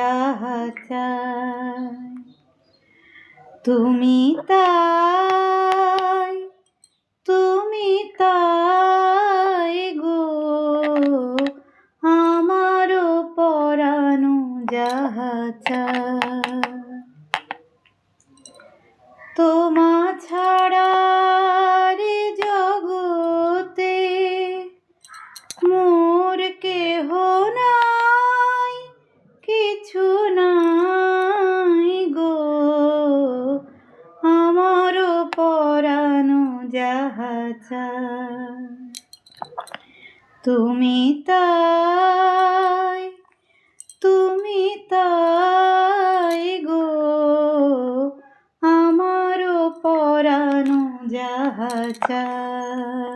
যাহা চাই। তুমি তাই, তুমি তাই গো, আমারও পরানো যাহা চাই। তোমা ছাড়া রে জগতে মোর কেহ নাই, কিছু নাই গো, আমারও পরানো যাহা চাই। তুমি তাই, তুমি তাই গো, আমারও পরানো যাহা চাই।